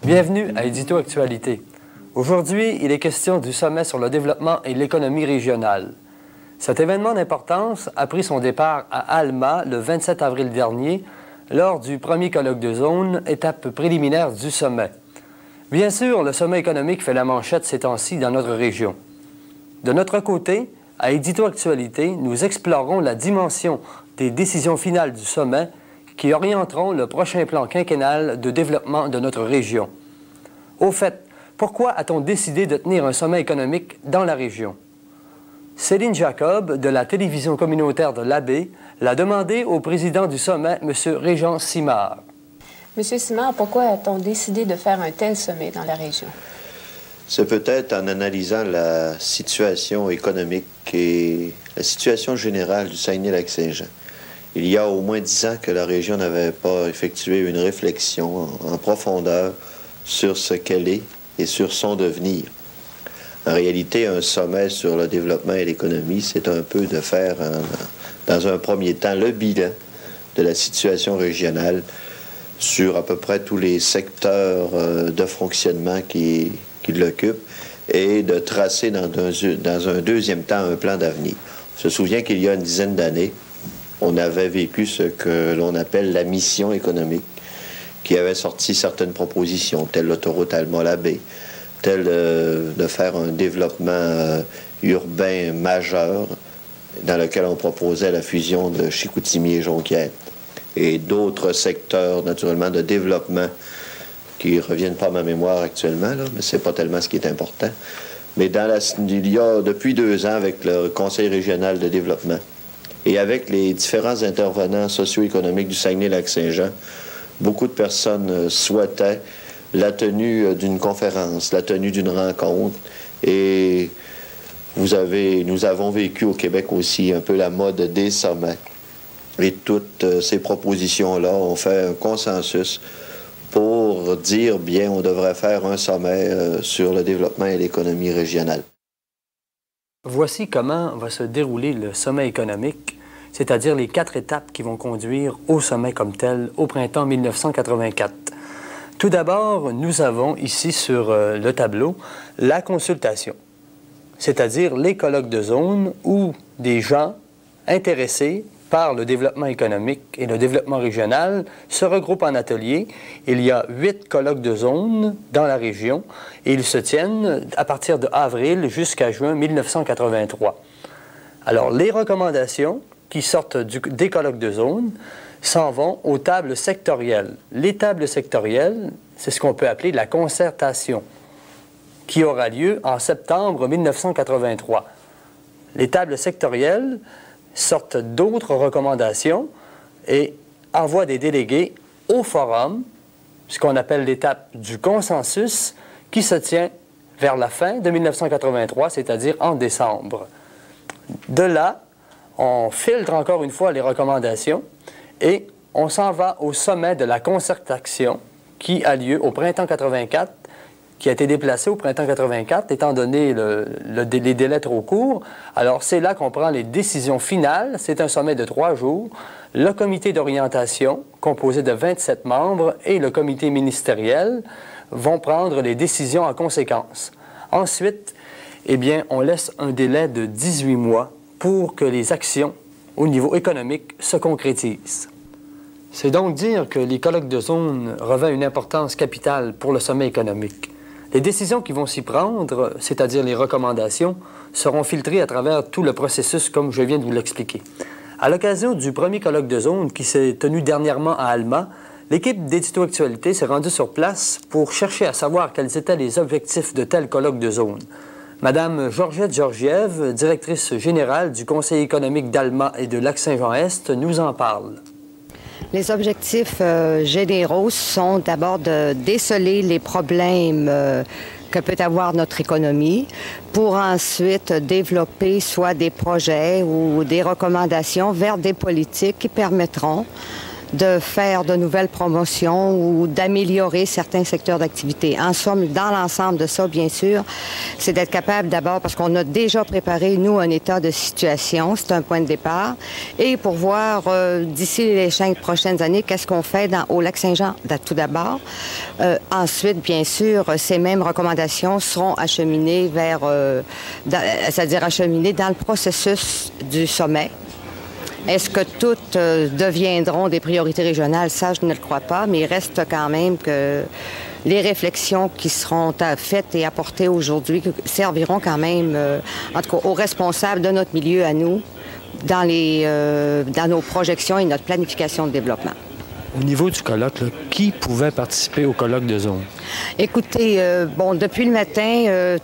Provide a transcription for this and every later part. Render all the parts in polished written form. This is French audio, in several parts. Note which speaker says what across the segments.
Speaker 1: Bienvenue à Édito Actualité. Aujourd'hui, il est question du sommet sur le développement et l'économie régionale. Cet événement d'importance a pris son départ à Alma le 27 avril dernier lors du premier colloque de zone, étape préliminaire du sommet. Bien sûr, le sommet économique fait la manchette ces temps-ci dans notre région. De notre côté, à Édito Actualité, nous explorerons la dimension des décisions finales du sommet qui orienteront le prochain plan quinquennal de développement de notre région. Au fait, pourquoi a-t-on décidé de tenir un sommet économique dans la région? Céline Jacob, de la télévision communautaire de l'Abbé, l'a demandé au président du sommet, M. Régent Simard.
Speaker 2: Monsieur Simard, pourquoi a-t-on décidé de faire un tel sommet dans la région?
Speaker 3: C'est peut-être en analysant la situation économique et la situation générale du Saguenay-Lac-Saint-Jean. Il y a au moins 10 ans que la région n'avait pas effectué une réflexion en profondeur sur ce qu'elle est et sur son devenir. En réalité, un sommet sur le développement et l'économie, c'est un peu de faire, dans un premier temps, le bilan de la situation régionale sur à peu près tous les secteurs de fonctionnement qui l'occupent et de tracer dans un deuxième temps un plan d'avenir. On se souvient qu'il y a une dizaine d'années, on avait vécu ce que l'on appelle la mission économique, qui avait sorti certaines propositions, telles l'autoroute Alma-Labbé, telle de faire un développement urbain majeur, dans lequel on proposait la fusion de Chicoutimi et Jonquière, et d'autres secteurs, naturellement, de développement qui ne reviennent pas à ma mémoire actuellement, là, mais ce n'est pas tellement ce qui est important. Mais il y a depuis 2 ans, avec le Conseil régional de développement, et avec les différents intervenants socio-économiques du Saguenay-Lac-Saint-Jean, beaucoup de personnes souhaitaient la tenue d'une conférence, la tenue d'une rencontre. Et nous avons vécu au Québec aussi un peu la mode des sommets. Et toutes ces propositions-là ont fait un consensus pour dire, bien, on devrait faire un sommet sur le développement et l'économie régionale.
Speaker 1: Voici comment va se dérouler le sommet économique, c'est-à-dire les 4 étapes qui vont conduire au sommet comme tel au printemps 1984. Tout d'abord, nous avons ici sur le tableau la consultation, c'est-à-dire les colloques de zone où des gens intéressés par le développement économique et le développement régional se regroupent en ateliers. Il y a 8 colloques de zone dans la région et ils se tiennent à partir de avril jusqu'à juin 1983. Alors, les recommandations qui sortent des colloques de zone s'en vont aux tables sectorielles. Les tables sectorielles, c'est ce qu'on peut appeler la concertation, qui aura lieu en septembre 1983. Les tables sectorielles sortent d'autres recommandations et envoient des délégués au forum, ce qu'on appelle l'étape du consensus, qui se tient vers la fin de 1983, c'est-à-dire en décembre. De là, on filtre encore une fois les recommandations et on s'en va au sommet de la concertation qui a lieu au printemps 84, qui a été déplacé au printemps 84, étant donné les délais trop courts. Alors, c'est là qu'on prend les décisions finales. C'est un sommet de 3 jours. Le comité d'orientation, composé de 27 membres, et le comité ministériel vont prendre les décisions en conséquence. Ensuite, eh bien, on laisse un délai de 18 mois pour que les actions au niveau économique se concrétisent. C'est donc dire que les colloques de zone revêtent une importance capitale pour le sommet économique. Les décisions qui vont s'y prendre, c'est-à-dire les recommandations, seront filtrées à travers tout le processus comme je viens de vous l'expliquer. À l'occasion du premier colloque de zone qui s'est tenu dernièrement à Alma, l'équipe d'Édito Actualité s'est rendue sur place pour chercher à savoir quels étaient les objectifs de tel colloque de zone. Madame Georgette Georgiev, directrice générale du Conseil économique d'Alma et de Lac-Saint-Jean-Est, nous en parle.
Speaker 4: Les objectifs généraux sont d'abord de déceler les problèmes que peut avoir notre économie pour ensuite développer soit des projets ou des recommandations vers des politiques qui permettront de faire de nouvelles promotions ou d'améliorer certains secteurs d'activité. En somme, dans l'ensemble de ça, bien sûr, c'est d'être capable d'abord, parce qu'on a déjà préparé, nous, un état de situation, c'est un point de départ, et pour voir d'ici les 5 prochaines années, qu'est-ce qu'on fait au Lac-Saint-Jean, tout d'abord. Ensuite, bien sûr, ces mêmes recommandations seront acheminées vers, c'est-à-dire acheminées dans le processus du sommet. Est-ce que toutes deviendront des priorités régionales? Ça, je ne le crois pas, mais il reste quand même que les réflexions qui seront faites et apportées aujourd'hui serviront quand même, en tout cas, aux responsables de notre milieu à nous, dans nos projections et notre planification de développement.
Speaker 1: Au niveau du colloque, là, qui pouvait participer au colloque de zone?
Speaker 4: Écoutez, depuis le matin,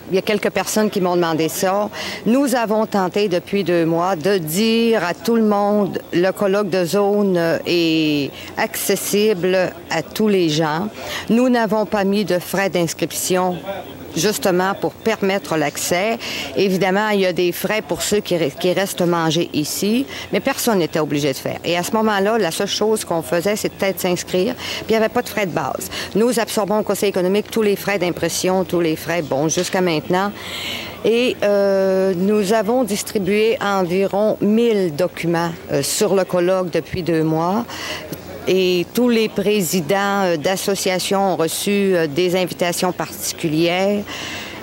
Speaker 4: il y a quelques personnes qui m'ont demandé ça. Nous avons tenté depuis 2 mois de dire à tout le monde le colloque de zone est accessible à tous les gens. Nous n'avons pas mis de frais d'inscription justement pour permettre l'accès. Évidemment, il y a des frais pour ceux qui restent manger ici, mais personne n'était obligé de faire. Et à ce moment-là, la seule chose qu'on faisait, c'est peut-être s'inscrire, puis il n'y avait pas de frais de base. Nous absorbons au Conseil économique tous les frais d'impression, tous les frais, bon, jusqu'à maintenant. Et nous avons distribué environ 1000 documents sur le colloque depuis 2 mois. Et tous les présidents d'associations ont reçu des invitations particulières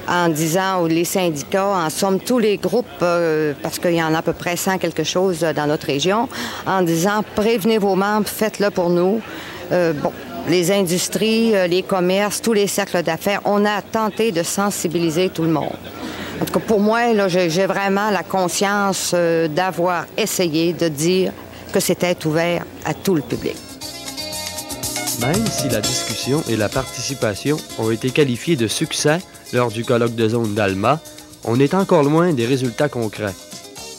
Speaker 4: en disant, les syndicats, en somme, tous les groupes, parce qu'il y en a à peu près 100 quelque chose dans notre région, en disant, prévenez vos membres, faites-le pour nous. Les industries, les commerces, tous les cercles d'affaires, on a tenté de sensibiliser tout le monde. En tout cas, pour moi, là, j'ai vraiment la conscience d'avoir essayé de dire que c'était ouvert à tout le public.
Speaker 1: Même si la discussion et la participation ont été qualifiées de succès lors du colloque de zone d'Alma, on est encore loin des résultats concrets.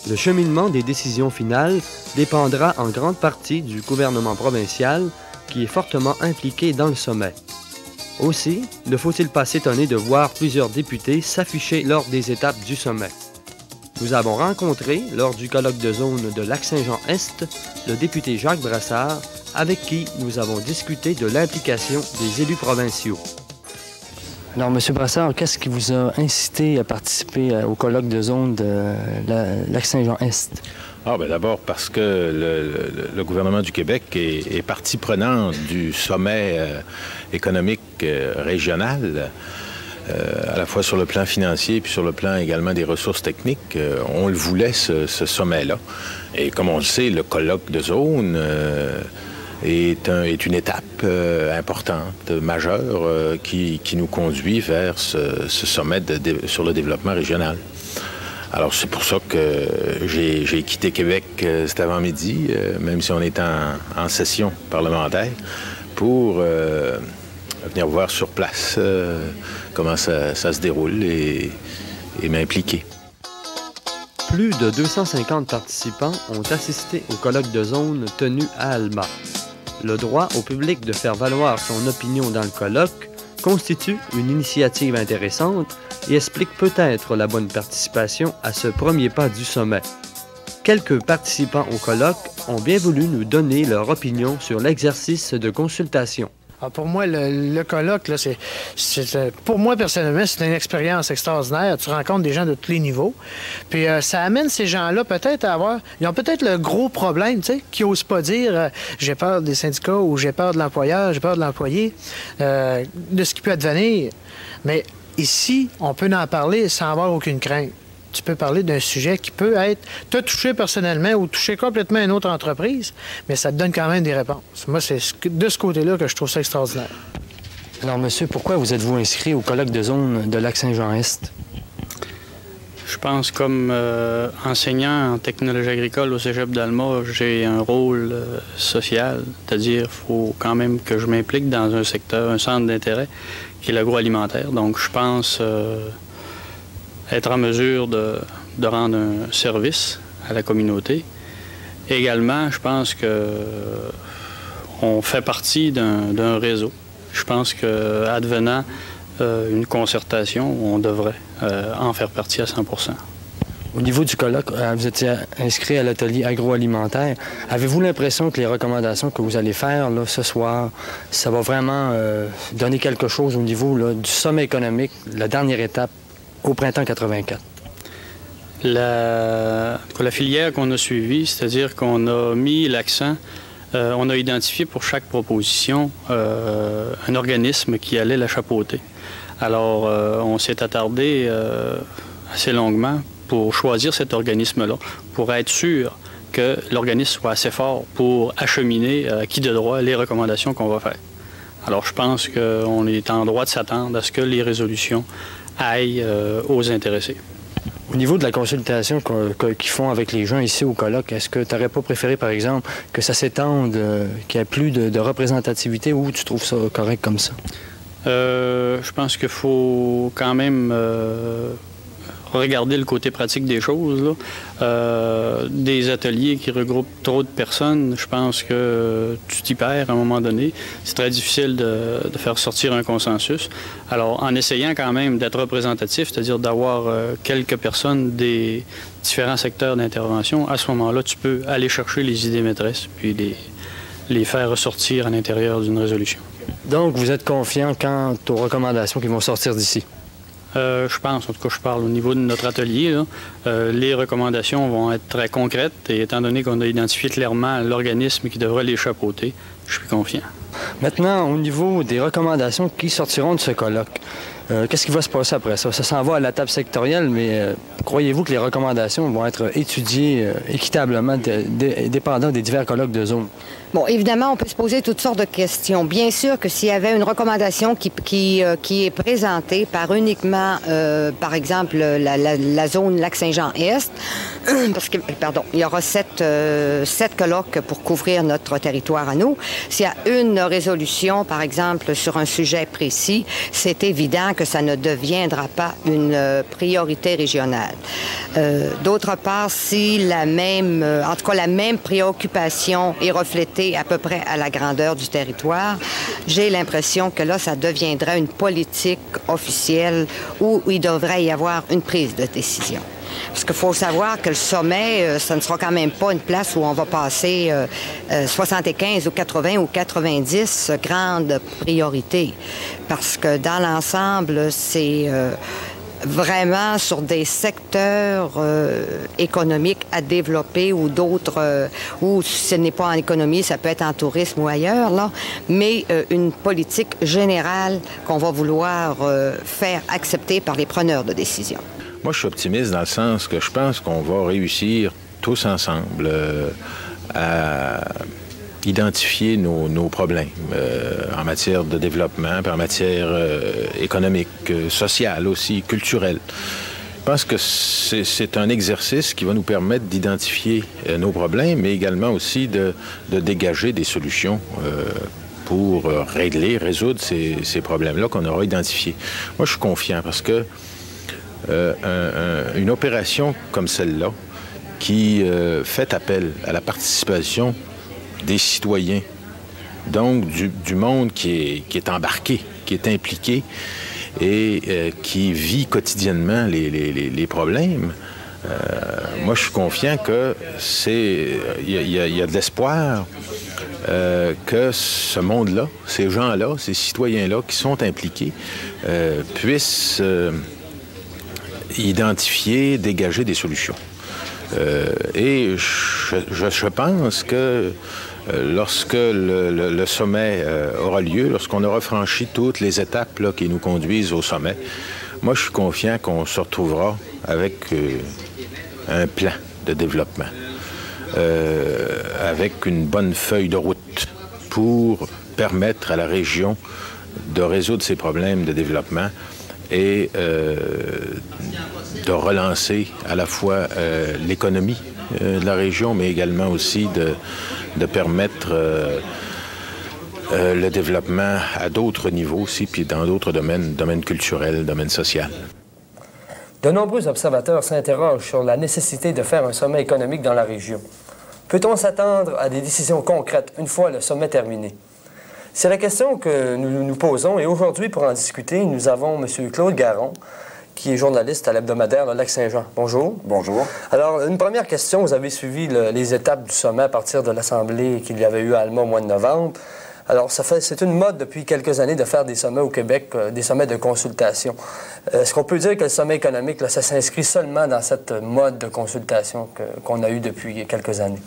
Speaker 1: Le cheminement des décisions finales dépendra en grande partie du gouvernement provincial qui est fortement impliqué dans le sommet. Aussi, ne faut-il pas s'étonner de voir plusieurs députés s'afficher lors des étapes du sommet. Nous avons rencontré, lors du colloque de zone de Lac-Saint-Jean-Est, le député Jacques Brassard, avec qui nous avons discuté de l'implication des élus provinciaux. Alors, M. Brassard, qu'est-ce qui vous a incité à participer au colloque de zone de Lac-Saint-Jean-Est?
Speaker 5: D'abord parce que le gouvernement du Québec est partie prenante du sommet économique régional, à la fois sur le plan financier puis sur le plan également des ressources techniques. On le voulait, ce sommet-là. Et comme on le sait, le colloque de zone est une étape importante, majeure, qui nous conduit vers ce sommet sur le développement régional. Alors, c'est pour ça que j'ai quitté Québec cet avant-midi, même si on est en session parlementaire, pour venir voir sur place comment ça se déroule et m'impliquer.
Speaker 1: Plus de 250 participants ont assisté au colloque de zone tenu à Alma. Le droit au public de faire valoir son opinion dans le colloque constitue une initiative intéressante et explique peut-être la bonne participation à ce premier pas du sommet. Quelques participants au colloque ont bien voulu nous donner leur opinion sur l'exercice de consultation.
Speaker 6: Pour moi, le colloque, là, pour moi, personnellement, c'est une expérience extraordinaire. Tu rencontres des gens de tous les niveaux. Puis ça amène ces gens-là peut-être à avoir... Ils ont peut-être le gros problème, tu sais, qui n'osent pas dire j'ai peur des syndicats ou j'ai peur de l'employeur, j'ai peur de l'employé, de ce qui peut advenir. Mais ici, on peut en parler sans avoir aucune crainte. Tu peux parler d'un sujet qui peut te toucher personnellement ou toucher complètement une autre entreprise, mais ça te donne quand même des réponses. Moi, c'est de ce côté-là que je trouve ça extraordinaire.
Speaker 1: Alors, monsieur, pourquoi vous êtes-vous inscrit au colloque de zone de Lac-Saint-Jean-Est?
Speaker 7: Je pense, comme enseignant en technologie agricole au Cégep d'Alma, j'ai un rôle social, c'est-à-dire qu'il faut quand même que je m'implique dans un secteur, un centre d'intérêt qui est l'agroalimentaire. Donc, je pense... être en mesure de rendre un service à la communauté. Également, je pense qu'on fait partie d'un réseau. Je pense qu'advenant une concertation, on devrait en faire partie à 100%.
Speaker 1: Au niveau du colloque, vous étiez inscrit à l'atelier agroalimentaire. Avez-vous l'impression que les recommandations que vous allez faire là, ce soir, ça va vraiment donner quelque chose au niveau là, du sommet économique, la dernière étape au printemps 84?
Speaker 7: La filière qu'on a suivie, c'est-à-dire qu'on a mis l'accent, on a identifié pour chaque proposition un organisme qui allait la chapeauter. Alors, on s'est attardé assez longuement pour choisir cet organisme-là, pour être sûr que l'organisme soit assez fort pour acheminer à qui de droit les recommandations qu'on va faire. Alors, je pense qu'on est en droit de s'attendre à ce que les résolutions aillent aux intéressés.
Speaker 1: Au niveau de la consultation qu'ils font avec les gens ici au colloque, est-ce que tu n'aurais pas préféré, par exemple, que ça s'étende, qu'il n'y ait plus de représentativité, ou tu trouves ça correct comme ça?
Speaker 7: Je pense qu'il faut quand même regarder le côté pratique des choses, là. Des ateliers qui regroupent trop de personnes, je pense que tu t'y perds à un moment donné. C'est très difficile de faire sortir un consensus. Alors, en essayant quand même d'être représentatif, c'est-à-dire d'avoir quelques personnes des différents secteurs d'intervention, à ce moment-là, tu peux aller chercher les idées maîtresses puis les faire ressortir à l'intérieur d'une résolution.
Speaker 1: Donc, vous êtes confiant quant aux recommandations qui vont sortir d'ici?
Speaker 7: Je pense, en tout cas, je parle au niveau de notre atelier, là, les recommandations vont être très concrètes et étant donné qu'on a identifié clairement l'organisme qui devrait les chapeauter, je suis confiant.
Speaker 1: Maintenant, au niveau des recommandations qui sortiront de ce colloque, qu'est-ce qui va se passer après ça? Ça s'en va à la table sectorielle, mais croyez-vous que les recommandations vont être étudiées équitablement, dépendant des divers colloques de zone?
Speaker 4: Bon, évidemment, on peut se poser toutes sortes de questions. Bien sûr que s'il y avait une recommandation qui est présentée par uniquement, par exemple, la zone Lac-Saint-Jean-Est, parce que, pardon, il y aura 7 colloques pour couvrir notre territoire à nous. S'il y a une résolution, par exemple, sur un sujet précis, c'est évident que ça ne deviendra pas une priorité régionale. D'autre part, si la même préoccupation est reflétée à peu près à la grandeur du territoire, j'ai l'impression que là, ça deviendrait une politique officielle où il devrait y avoir une prise de décision. Parce qu'il faut savoir que le sommet, ça ne sera quand même pas une place où on va passer 75 ou 80 ou 90 grandes priorités. Parce que dans l'ensemble, c'est vraiment sur des secteurs économiques à développer ou d'autres, ou si ce n'est pas en économie, ça peut être en tourisme ou ailleurs, là, mais une politique générale qu'on va vouloir faire accepter par les preneurs de décision.
Speaker 5: Moi, je suis optimiste dans le sens que je pense qu'on va réussir tous ensemble à identifier nos problèmes en matière de développement, en matière économique, sociale aussi, culturelle. Je pense que c'est un exercice qui va nous permettre d'identifier nos problèmes, mais également aussi de dégager des solutions pour résoudre ces problèmes-là qu'on aura identifiés. Moi, je suis confiant parce que une opération comme celle-là, qui fait appel à la participation des citoyens, donc du monde qui est embarqué, qui est impliqué et qui vit quotidiennement les problèmes. Moi, je suis confiant que il y a de l'espoir que ce monde-là, ces gens-là, ces citoyens-là qui sont impliqués, puissent identifier, dégager des solutions. Et je pense que lorsque le sommet aura lieu, lorsqu'on aura franchi toutes les étapes là, qui nous conduisent au sommet, moi, je suis confiant qu'on se retrouvera avec un plan de développement, avec une bonne feuille de route pour permettre à la région de résoudre ses problèmes de développement et de relancer à la fois l'économie de la région, mais également aussi de permettre le développement à d'autres niveaux aussi, puis dans d'autres domaines culturels, domaine social.
Speaker 1: De nombreux observateurs s'interrogent sur la nécessité de faire un sommet économique dans la région. Peut-on s'attendre à des décisions concrètes une fois le sommet terminé? C'est la question que nous nous posons et aujourd'hui, pour en discuter, nous avons M. Claude Garon, qui est journaliste à l'hebdomadaire Lac-Saint-Jean. Bonjour.
Speaker 8: Bonjour.
Speaker 1: Alors, une première question. Vous avez suivi les étapes du sommet à partir de l'Assemblée qu'il y avait eu à Alma au mois de novembre. Alors, c'est une mode depuis quelques années de faire des sommets au Québec, des sommets de consultation. Est-ce qu'on peut dire que le sommet économique, là, ça s'inscrit seulement dans cette mode de consultation qu'on a eue depuis quelques années?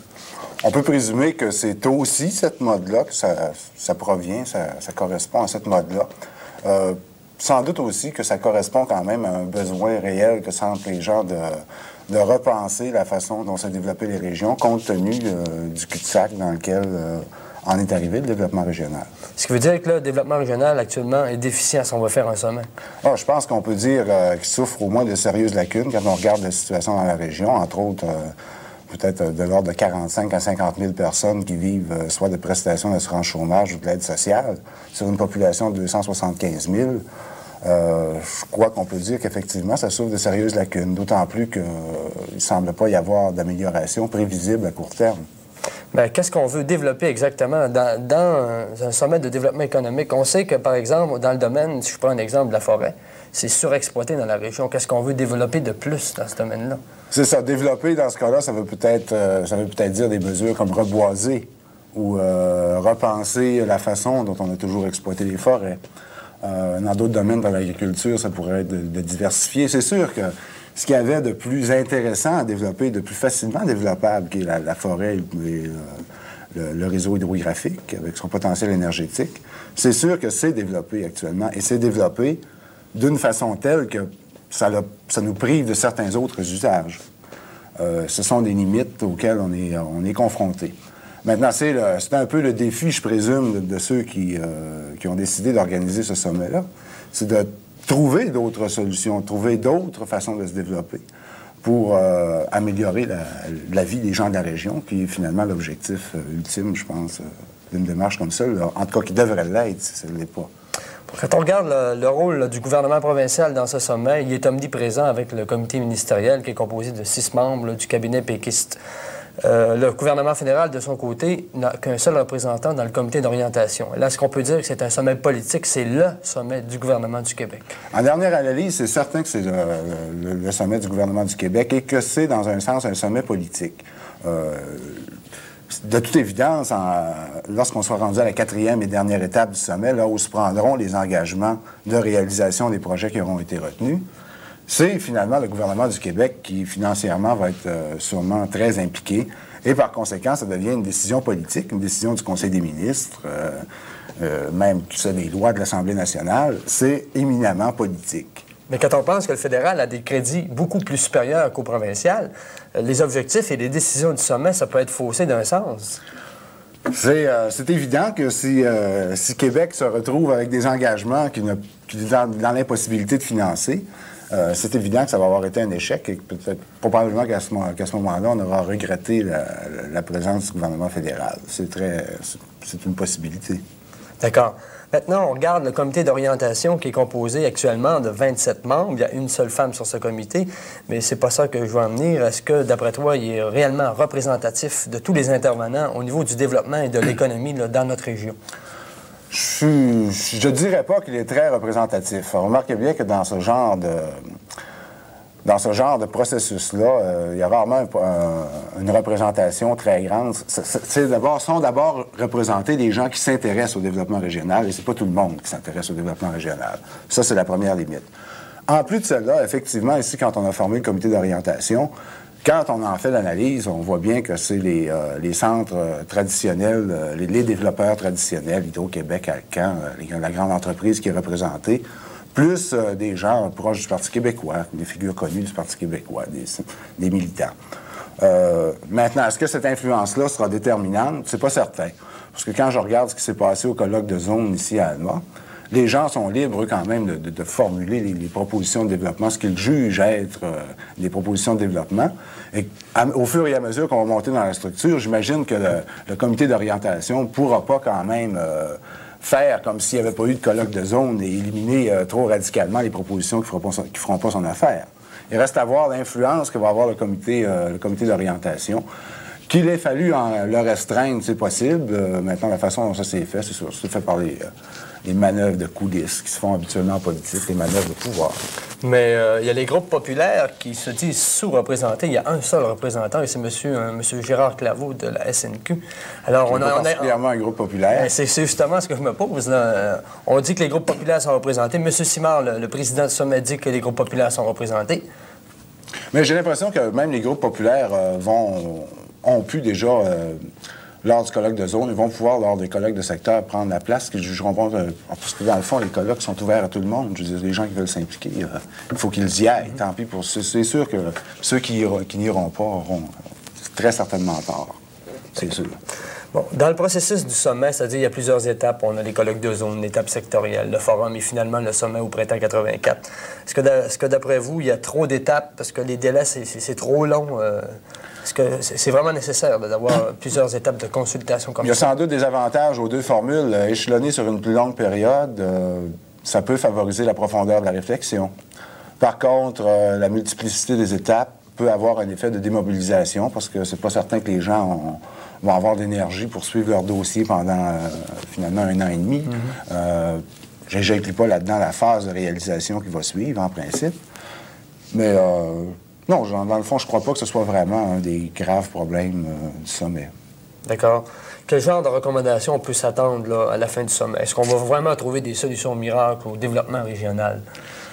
Speaker 8: On peut présumer que c'est aussi cette mode-là, que ça provient, ça correspond à cette mode-là. Sans doute aussi que ça correspond quand même à un besoin réel que sentent les gens de repenser la façon dont s'est développé les régions, compte tenu du cul-de-sac dans lequel en est arrivé le développement régional.
Speaker 1: Ce qui veut dire que le développement régional, actuellement, est déficient si on va faire un sommet.
Speaker 8: Je pense qu'on peut dire qu'il souffre au moins de sérieuses lacunes quand on regarde la situation dans la région, entre autres peut-être de l'ordre de 45 à 50 000 personnes qui vivent soit de prestations d'assurance chômage ou de l'aide sociale, sur une population de 275 000. Je crois qu'on peut dire qu'effectivement, ça souffre de sérieuses lacunes, d'autant plus qu'il ne semble pas y avoir d'amélioration prévisible à court terme.
Speaker 1: Bien, qu'est-ce qu'on veut développer exactement dans un sommet de développement économique? On sait que, par exemple, dans le domaine, si je prends un exemple de la forêt, c'est surexploité dans la région. Qu'est-ce qu'on veut développer de plus dans ce domaine-là? C'est ça. Développer, dans ce cas-là, ça veut peut-être dire des mesures comme reboiser ou repenser la façon dont on a toujours exploité les forêts. Dans d'autres domaines de l'agriculture, ça pourrait être de diversifier. C'est sûr que ce qu'il y avait de plus intéressant à développer, de plus facilement développable, qui est la forêt et le réseau hydrographique avec son potentiel énergétique, c'est sûr que c'est développé actuellement. Et c'est développé d'une façon telle que ça nous prive de certains autres usages. Ce sont des limites auxquelles on est confronté. Maintenant, c'est un peu le défi, je présume, de ceux qui ont décidé d'organiser ce sommet-là. C'est de trouver d'autres solutions, trouver d'autres façons de se développer pour améliorer la vie des gens de la région, qui est finalement l'objectif ultime, je pense, d'une démarche comme ça. En tout cas, qui devrait l'être, si ça ne l'est pas. Quand on regarde le rôle du gouvernement provincial dans ce sommet, il est omniprésent avec le comité ministériel qui est composé de 6 membres du cabinet péquiste. Le gouvernement fédéral, de son côté, n'a qu'un seul représentant dans le comité d'orientation. Là, est-ce qu'on peut dire que c'est un sommet politique? C'est le sommet du gouvernement du Québec. En dernière analyse, c'est certain que c'est le sommet du gouvernement du Québec et que c'est, dans un sens, un sommet politique. De toute évidence, lorsqu'on soit rendu à la 4e et dernière étape du sommet, là où se prendront les engagements de réalisation des projets qui auront été retenus, c'est finalement le gouvernement du Québec qui, financièrement, va être sûrement très impliqué. Et par conséquent, ça devient une décision politique, une décision du Conseil des ministres, même tout ça, des lois de l'Assemblée nationale. C'est éminemment politique. Mais quand on pense que le fédéral a des crédits beaucoup plus supérieurs qu'au provincial, les objectifs et les décisions du sommet, ça peut être faussé d'un sens. C'est évident que si Québec se retrouve avec des engagements qui dans l'impossibilité de financer, c'est évident que ça va avoir été un échec et peut-être probablement qu'à ce moment-là, on aura regretté la présence du gouvernement fédéral. C'est une possibilité. D'accord. Maintenant, on regarde le comité d'orientation qui est composé actuellement de 27 membres. Il y a une seule femme sur ce comité, mais c'est pas ça que je veux en venir. Est-ce que, d'après toi, il est réellement représentatif de tous les intervenants au niveau du développement et de l'économie dans notre région? Je ne dirais pas qu'il est très représentatif. Remarquez bien que dans ce genre de processus-là, il y a rarement une représentation très grande. Sont d'abord représentés des gens qui s'intéressent au développement régional, et c'est pas tout le monde qui s'intéresse au développement régional. Ça, c'est la première limite. En plus de cela, effectivement, ici, quand on a formé le comité d'orientation, quand on en fait l'analyse, on voit bien que c'est les centres traditionnels, les développeurs traditionnels, Hydro-Québec, Alcan, la grande entreprise qui est représentée, plus des gens proches du Parti québécois, des figures connues du Parti québécois, des militants. Maintenant, est-ce que cette influence-là sera déterminante? C'est pas certain. Parce que quand je regarde ce qui s'est passé au colloque de zone ici à Alma, les gens sont libres, eux, quand même, de formuler les propositions de développement, ce qu'ils jugent être des propositions de développement. Et au fur et à mesure qu'on va monter dans la structure, j'imagine que le comité d'orientation ne pourra pas quand même faire comme s'il n'y avait pas eu de colloque de zone et éliminer trop radicalement les propositions qui ne feront pas son affaire. Il reste à voir l'influence que va avoir le comité d'orientation. Qu'il ait fallu le restreindre, c'est possible. Maintenant, la façon dont ça s'est fait, c'est sûr, c'est fait par
Speaker 8: des manœuvres de coulisses qui se font habituellement en politique, des manœuvres de pouvoir.
Speaker 1: Mais il y a les groupes populaires qui se disent sous-représentés. Il y a un seul représentant, et c'est monsieur Gérard Claveau de la SNQ. Alors, on a
Speaker 8: particulièrement un groupe populaire.
Speaker 1: C'est justement ce que je me pose. Là. On dit que les groupes populaires sont représentés. Monsieur Simard, le président du sommet, dit que les groupes populaires sont représentés.
Speaker 8: Mais j'ai l'impression que même les groupes populaires ont pu déjà, lors du colloque de zone, ils vont pouvoir, lors des colloques de secteur, prendre la place qu'ils jugeront pas. Parce que dans le fond, les colloques sont ouverts à tout le monde. Je veux dire, les gens qui veulent s'impliquer, il faut qu'ils y aillent. Tant pis pour ceux. C'est sûr que ceux qui n'iront pas auront très certainement tort. C'est sûr.
Speaker 1: Bon, dans le processus du sommet, c'est-à-dire il y a plusieurs étapes. On a les colloques de zone, l'étape sectorielle, le forum et finalement le sommet au printemps 84. Est-ce que d'après vous, il y a trop d'étapes parce que les délais, c'est trop long? Est-ce que c'est vraiment nécessaire d'avoir plusieurs étapes de consultation comme ça?
Speaker 8: Il y a sans doute des avantages aux deux formules. Échelonner sur une plus longue période, ça peut favoriser la profondeur de la réflexion. Par contre, la multiplicité des étapes peut avoir un effet de démobilisation parce que c'est pas certain que les gens vont avoir d'énergie pour suivre leur dossier pendant finalement 1 an et demi. Je n'inclus pas là-dedans la phase de réalisation qui va suivre, en principe. Mais non, dans le fond, je ne crois pas que ce soit vraiment un des graves problèmes du sommet.
Speaker 1: D'accord. Quel genre de recommandations on peut s'attendre à la fin du sommet? Est-ce qu'on va vraiment trouver des solutions miracles au développement régional?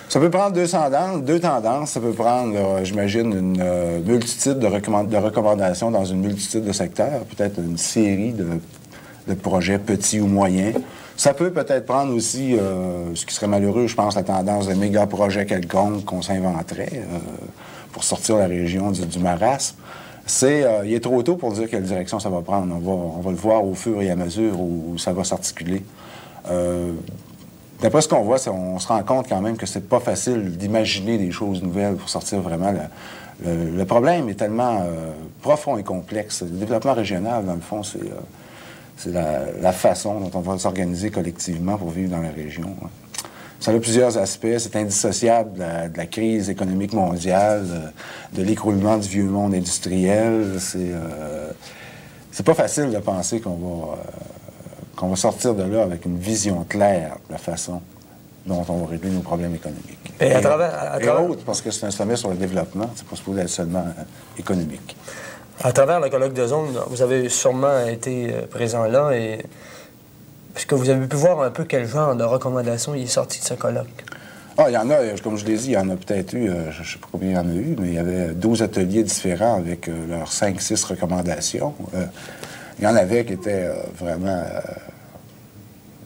Speaker 8: Ça peut prendre deux tendances. Ça peut prendre, j'imagine, une multitude de recommandations dans une multitude de secteurs, peut-être une série de projets petits ou moyens. Ça peut peut-être prendre aussi, ce qui serait malheureux, je pense, la tendance de méga-projets quelconques qu'on s'inventerait pour sortir la région du marasme. Il est trop tôt pour dire quelle direction ça va prendre. On va le voir au fur et à mesure où ça va s'articuler. D'après ce qu'on voit, on se rend compte quand même que c'est pas facile d'imaginer des choses nouvelles pour sortir vraiment. Le problème est tellement profond et complexe. Le développement régional, dans le fond, c'est la façon dont on va s'organiser collectivement pour vivre dans la région. Ça a plusieurs aspects. C'est indissociable de la crise économique mondiale, de l'écroulement du vieux monde industriel. C'est pas facile de penser qu'on va sortir de là avec une vision claire de la façon dont on va régler nos problèmes économiques. Et autres, parce que c'est un sommet sur le développement, c'est pas supposé être seulement économique.
Speaker 1: À travers le colloque de zone, vous avez sûrement été présent là et est-ce que vous avez pu voir un peu quel genre de recommandations il est sorti de ce colloque?
Speaker 8: Ah, il y en a, comme je l'ai dit, il y en a peut-être eu, je ne sais pas combien il y en a eu, mais il y avait 12 ateliers différents avec leurs 5-6 recommandations. Il y en avait qui étaient vraiment...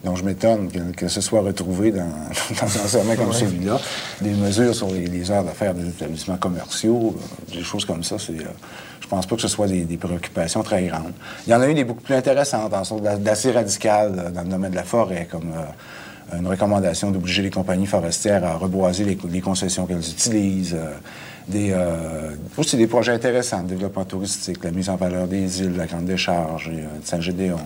Speaker 8: dont je m'étonne que ce soit retrouvé dans un sommet comme celui-là. Des mesures sur les heures d'affaires des établissements commerciaux, des choses comme ça, je pense pas que ce soit des préoccupations très grandes. Il y en a eu des beaucoup plus intéressantes, en sorte d'assez radicales dans le domaine de la forêt, comme une recommandation d'obliger les compagnies forestières à reboiser les concessions qu'elles utilisent, aussi des projets intéressants, le développement touristique, la mise en valeur des îles, la grande décharge, de Saint-Gédéon.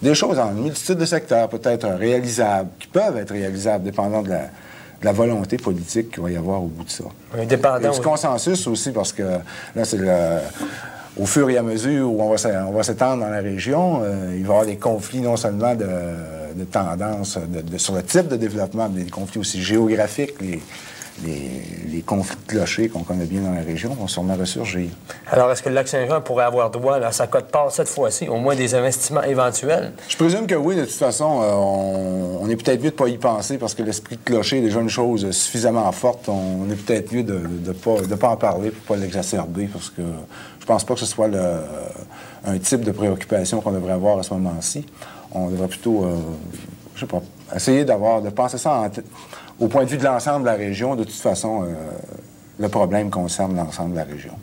Speaker 8: Des choses en une multitude de secteurs, peut-être réalisables, qui peuvent être réalisables, dépendant de la volonté politique qu'il va y avoir au bout de ça.
Speaker 1: Oui, dépendant.
Speaker 8: Du consensus aussi, parce que là, c'est au fur et à mesure où on va s'étendre dans la région, il va y avoir des conflits non seulement de tendances sur le type de développement, mais des conflits aussi géographiques. Les conflits de clochers qu'on connaît bien dans la région vont sûrement ressurgir.
Speaker 1: Alors, est-ce que le Lac-Saint-Jean pourrait avoir droit à sa quote-part cette fois-ci, au moins des investissements éventuels? Je
Speaker 8: présume que oui. De toute façon, on est peut-être mieux de ne pas y penser parce que l'esprit de clocher est déjà une chose suffisamment forte. On est peut-être mieux de ne pas en parler pour ne pas l'exacerber parce que je pense pas que ce soit un type de préoccupation qu'on devrait avoir à ce moment-ci. On devrait plutôt, je sais pas, essayer de penser ça au point de vue de l'ensemble de la région. De toute façon, le problème concerne l'ensemble de la région.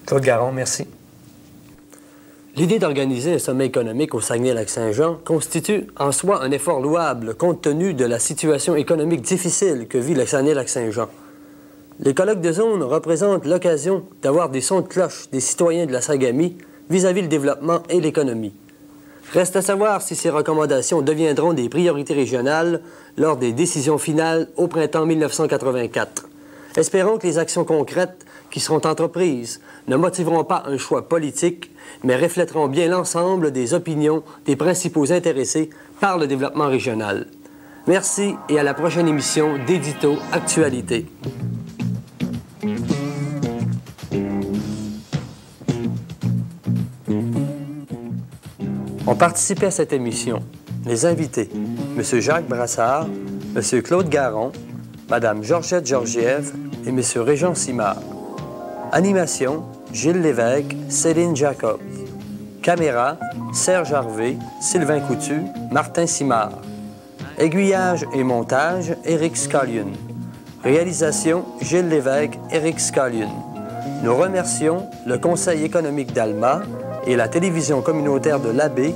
Speaker 1: Claude Garon, merci. L'idée d'organiser un sommet économique au Saguenay-Lac-Saint-Jean constitue en soi un effort louable compte tenu de la situation économique difficile que vit le Saguenay-Lac-Saint-Jean. Les colloques de zone représentent l'occasion d'avoir des sons de cloche des citoyens de la Sagamie vis-à-vis le développement et l'économie. Reste à savoir si ces recommandations deviendront des priorités régionales lors des décisions finales au printemps 1984. Espérons que les actions concrètes qui seront entreprises ne motiveront pas un choix politique, mais reflèteront bien l'ensemble des opinions des principaux intéressés par le développement régional. Merci et à la prochaine émission d'Édito Actualité. Ont participé à cette émission les invités M. Jacques Brassard, M. Claude Garon, Mme Georgette Georgiev et M. Régent Simard. Animation, Gilles Lévesque, Céline Jacob. Caméra, Serge Harvey, Sylvain Coutu, Martin Simard. Aiguillage et montage, Éric Scullion. Réalisation, Gilles Lévesque, Éric Scullion. Nous remercions le Conseil économique d'Alma et la télévision communautaire de l'Abbé